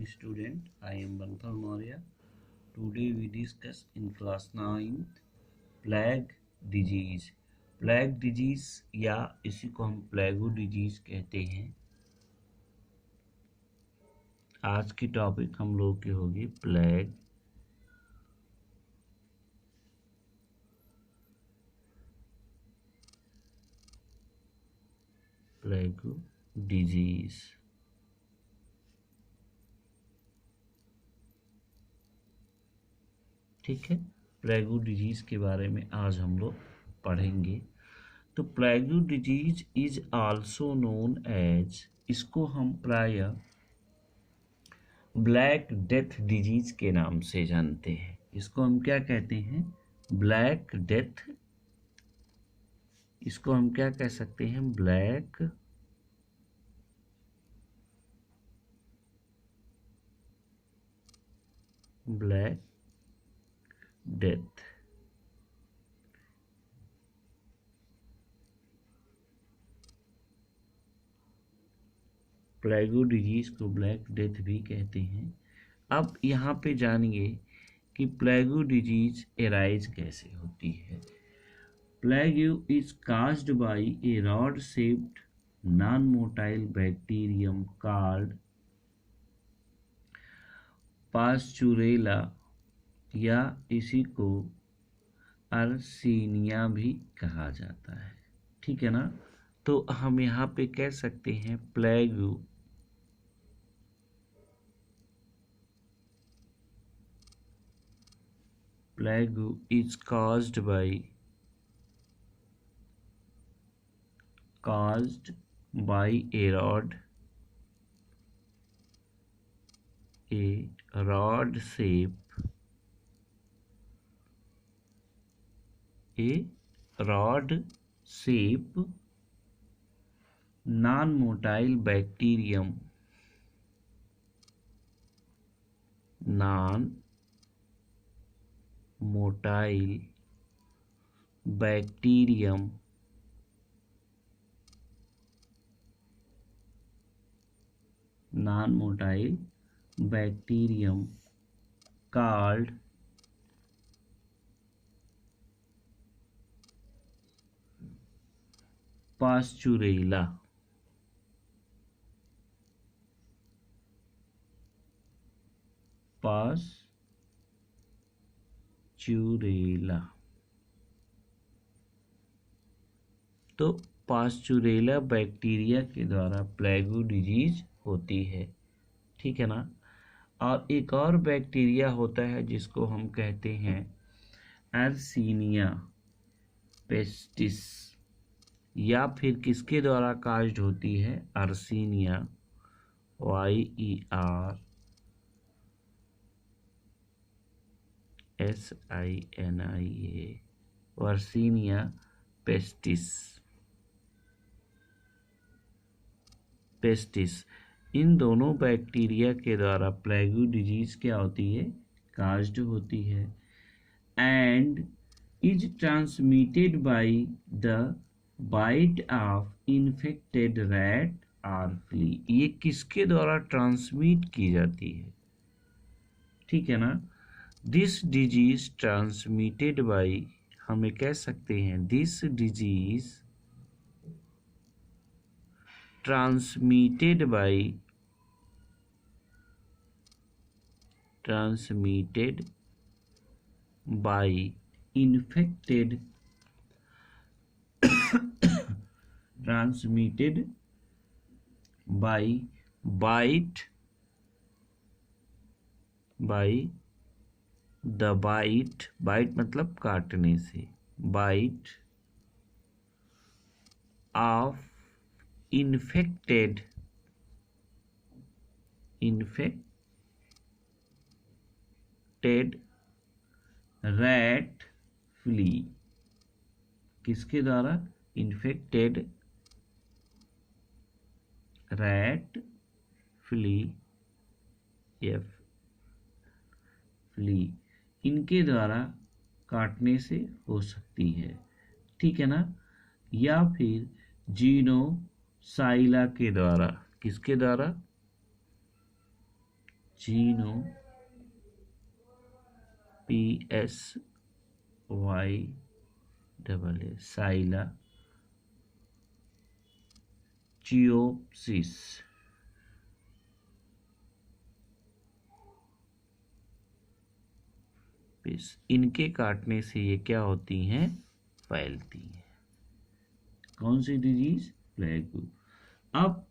student. I am Banthal Maurya. Today we discuss in class 9th plague disease. Plague disease या इसी को हम प्लेगो disease कहते हैं। आज की टॉपिक हम लोग की होगी प्लेगो डिजीज। ठीक है, प्लेगो डिजीज के बारे में आज हम लोग पढ़ेंगे। तो plague disease is also known as, इसको हम प्राय ब्लैक डेथ डिजीज के नाम से जानते हैं। इसको हम क्या कहते हैं? Black death. इसको हम क्या कह सकते हैं? Black death. प्लेगो डिजीज को ब्लैक डेथ भी कहते हैं। अब यहाँ पे जानिए कि प्लेगो डिजीज एराइज कैसे होती है। Plague is caused by a rod shaped non motile bacterium called Pasteurella, या इसी को अर्सीनिया भी कहा जाता है। ठीक है ना। तो हम यहाँ पे कह सकते हैं प्लेगो is caused by a rod shape non-motile bacterium called Pasteurella. तो पास्चुरेला बैक्टीरिया के द्वारा प्लेगो डिजीज होती है। ठीक है ना। और एक और बैक्टीरिया होता है जिसको हम कहते हैं एर्सीनिया पेस्टिस, या फिर किसके द्वारा काज्ड होती है? अर्सीनिया, YERSINIA, वर्सीनिया पेस्टिस। इन दोनों बैक्टीरिया के द्वारा प्लेगो डिजीज क्या होती है? काज्ड होती है। And is transmitted by the bite of infected rat और फ्ली। ये किसके द्वारा ट्रांसमिट की जाती है? ठीक है ना। दिस डिजीज ट्रांसमिटेड बाय, हमें कह सकते हैं this disease transmitted by infected transmitted by bite मतलब काटने से, bite of infected rat flea। किसके द्वारा? इन्फेक्टेड रैट फ्ली, इनके द्वारा काटने से हो सकती है। ठीक है ना। या फिर जीनोसाइला के द्वारा, किसके द्वारा? जीनो PSYA साइला चियोप्सिस। इनके काटने से ये क्या होती हैं, फैलती हैं। कौन सी डिजीज, प्लेगू। अब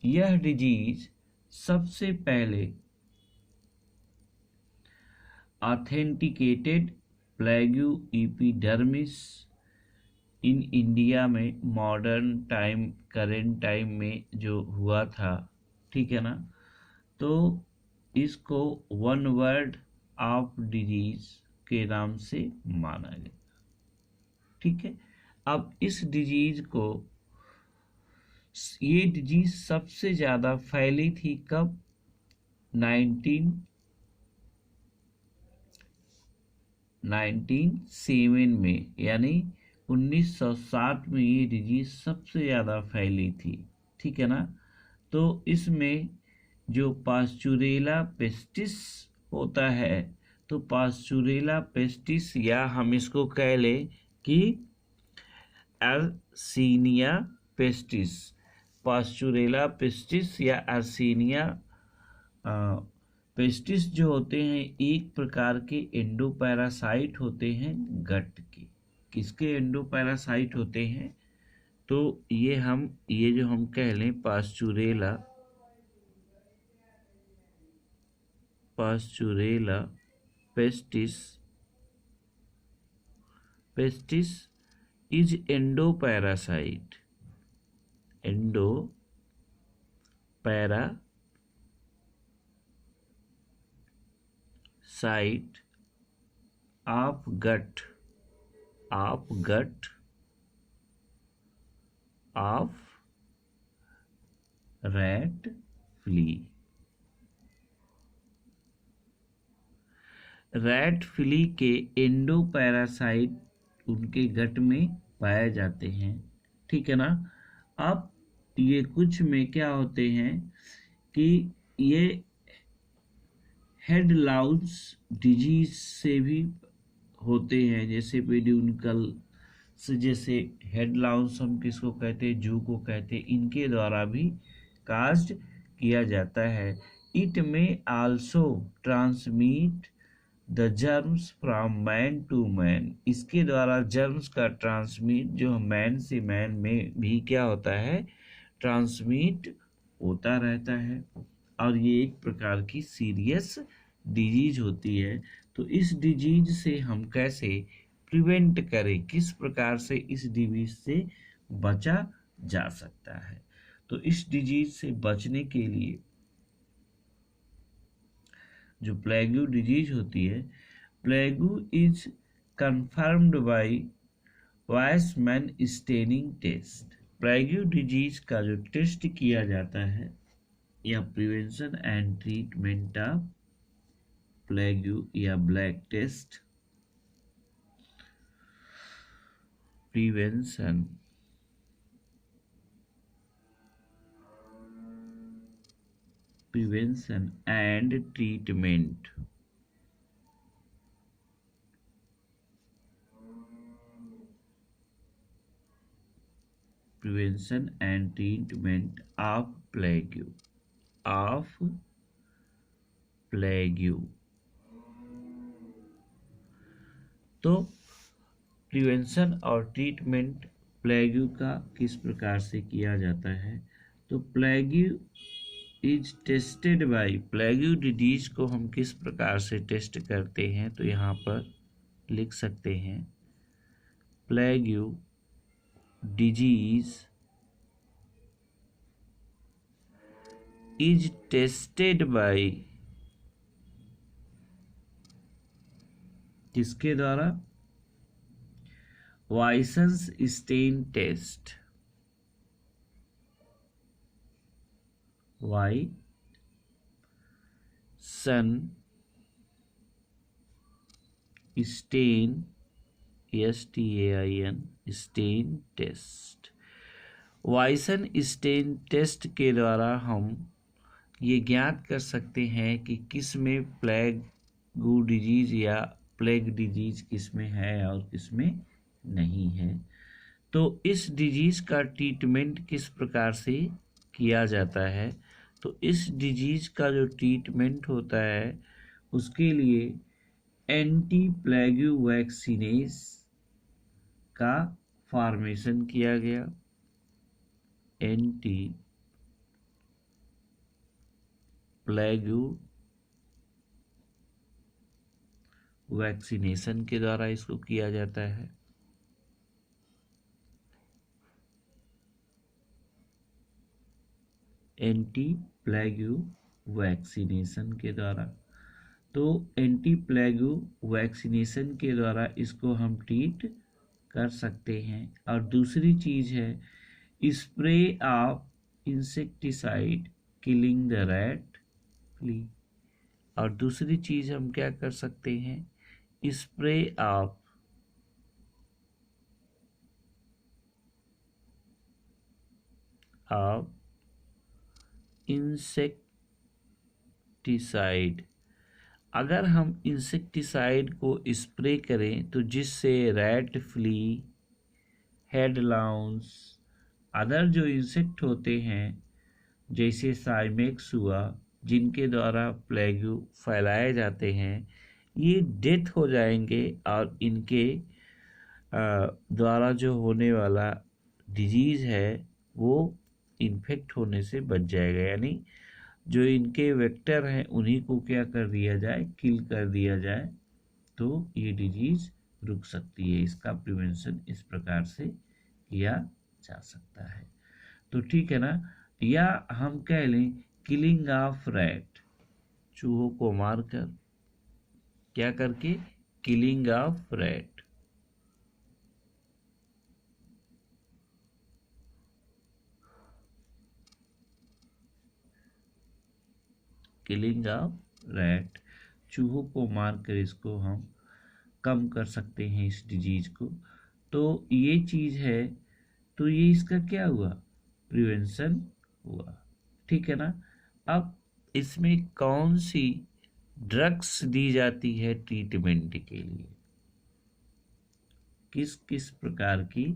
यह डिजीज सबसे पहले ऑथेंटिकेटेड प्लेगू एपिडर्मिस इन इंडिया में मॉडर्न टाइम, करेंट टाइम में जो हुआ था, ठीक है ना, तो इसको वन वर्ड ऑफ डिजीज के नाम से माना गया, ठीक है। अब इस डिजीज को, ये डिजीज सबसे ज़्यादा फैली थी कब, 1907 में, यानी 1907 में ये डिजीज सबसे ज़्यादा फैली थी, ठीक है ना। तो इसमें जो पास्चुरेला पेस्टिस होता है, तो पास्चुरेला पेस्टिस, या हम इसको कह लें कि एर्सीनिया पेस्टिस, पास्चुरेला पेस्टिस या एर्सीनिया पेस्टिस जो होते हैं, एक प्रकार के एंडोपैरासाइट होते हैं गट के। किसके एंडोपैरासाइट होते हैं, तो ये जो हम कह लें Pasteurella pestis is endoparasite of gut of rat flea के एंडोपैरासाइट उनके गट में पाए जाते हैं, ठीक है ना। अब ये कुछ में क्या होते हैं कि ये हेड लाउस डिजीज से भी होते हैं, जैसे पेड्यूनकल से, जैसे हेड लाउस हम किसको कहते हैं, जू को कहते हैं, इनके द्वारा भी कास्ट किया जाता है। It may also transmit the germs from man to man, इसके द्वारा जर्म्स का ट्रांसमिट जो मैन से मैन में भी क्या होता है, ट्रांसमिट होता रहता है। और ये एक प्रकार की सीरियस डिजीज होती है। तो इस डिजीज से हम कैसे प्रिवेंट करें, किस प्रकार से इस डिजीज से बचा जा सकता है। तो इस डिजीज से बचने के लिए जो प्लेगू डिजीज होती है, plague is confirmed by Wiseman staining test. Plague disease का जो टेस्ट किया जाता है, या prevention and treatment of plague या black test, prevention and treatment, prevention and treatment of plague तो प्रिवेंशन और ट्रीटमेंट प्लेगू का किस प्रकार से किया जाता है, तो प्लेगू इज टेस्टेड बाय, प्लेगू डिजीज को हम किस प्रकार से टेस्ट करते हैं, तो यहाँ पर लिख सकते हैं, plague disease is tested by, किसके द्वारा, Wayson's stain test, Wayson stain STAIN stain test. Wayson stain test के द्वारा हम ये ज्ञात कर सकते हैं कि किस में प्लेगू डिजीज या प्लेग डिजीज किस में है और किस में नहीं है। तो इस डिजीज का ट्रीटमेंट किस प्रकार से किया जाता है? तो इस डिजीज का जो ट्रीटमेंट होता है उसके लिए एंटी प्लेगू वैक्सीनेस का फॉर्मेशन किया गया। एंटी प्लेगू वैक्सीनेशन के द्वारा इसको किया जाता है। एंटी प्लेगू वैक्सीनेशन के द्वारा। तो एंटी प्लेगू वैक्सीनेशन के द्वारा इसको हम ट्रीट कर सकते हैं। और दूसरी चीज है spray of insecticide killing the rat flea. और दूसरी चीज हम क्या कर सकते हैं? Spray of insecticide. अगर हम इंसेक्टिसाइड को स्प्रे करें तो जिससे रैट, फ्ली, हेडलाउंस, अदर जो इंसेक्ट होते हैं जैसे साइमेक्स हुआ, जिनके द्वारा प्लेगू फैलाए जाते हैं, ये डेथ हो जाएंगे और इनके द्वारा जो होने वाला डिजीज है वो इन्फेक्ट होने से बच जाएगा। यानी जो इनके वेक्टर हैं उन्हीं को क्या कर दिया जाए, किल कर दिया जाए, तो ये डिजीज रुक सकती है। इसका प्रिवेंशन इस प्रकार से किया जा सकता है। तो ठीक है ना। या हम कह लें किलिंग ऑफ रैट, चूहों को मारकर, क्या करके? Killing of rat. Killing of rat, चूहों को मारकर इसको हम कम कर सकते हैं इस डिजीज को। तो ये चीज है, तो ये इसका क्या हुआ? प्रिवेंशन हुआ। ठीक है ना। अब इसमें कौन सी ड्रग्स दी जाती है ट्रीटमेंट के लिए? किस किस प्रकार की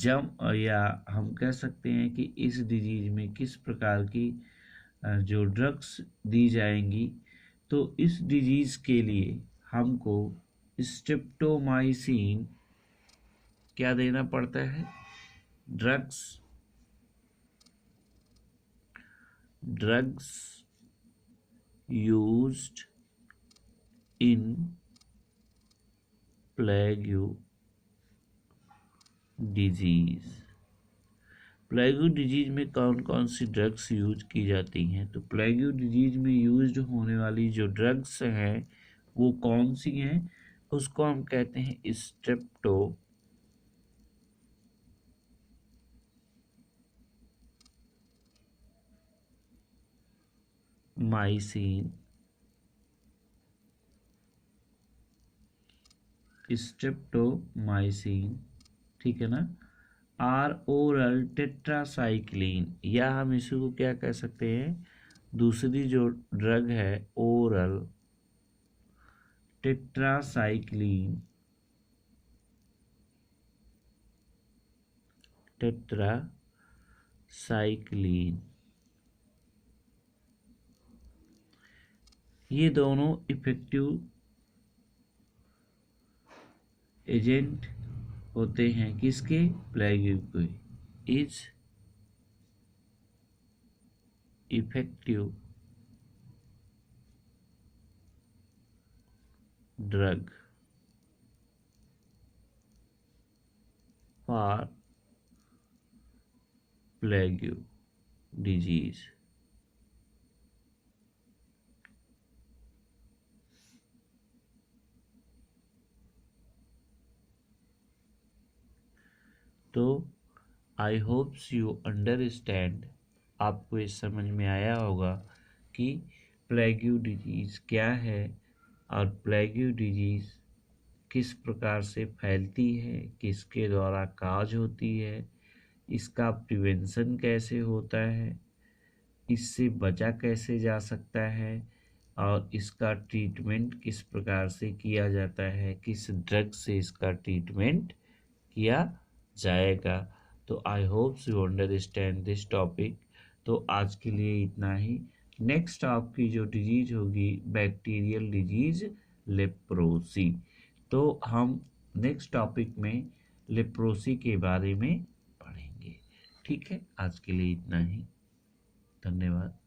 या हम कह सकते हैं कि इस डिजीज में किस प्रकार की जो ड्रग्स दी जाएंगी? तो इस डिजीज के लिए हमको स्ट्रेप्टोमाइसिन क्या देना पड़ता है? Drugs used in plague disease. Plague disease में कौन कौन सी ड्रग्स यूज की जाती हैं? तो प्लेगू डिजीज में यूज होने वाली जो ड्रग्स हैं वो कौन सी हैं? उसको हम कहते हैं स्ट्रेप्टोमाइसिन। ठीक है ना। आर ओरल टेट्रासाइक्लिन, या हम इसी को क्या कह सकते हैं? दूसरी जो ड्रग है ओरल टेट्रासाइक्लिन, ये दोनों इफेक्टिव एजेंट होते हैं किसके? प्लेगू के। Is effective drug for plague disease. तो आई होप्स यू अंडरस्टैंड, आपको इस समझ में आया होगा कि प्लेगू डिजीज क्या है और प्लेगू डिजीज किस प्रकार से फैलती है, किसके द्वारा काज होती है, इसका प्रिवेंशन कैसे होता है, इससे बचा कैसे जा सकता है और इसका ट्रीटमेंट किस प्रकार से किया जाता है, किस ड्रग से इसका ट्रीटमेंट किया जाएगा। तो I hope you understand this topic. तो आज के लिए इतना ही। नेक्स्ट आपकी जो डिजीज होगी बैक्टीरियल डिजीज लेप्रोसी। तो हम नेक्स्ट टॉपिक में लेप्रोसी के बारे में पढ़ेंगे। ठीक है, आज के लिए इतना ही। धन्यवाद।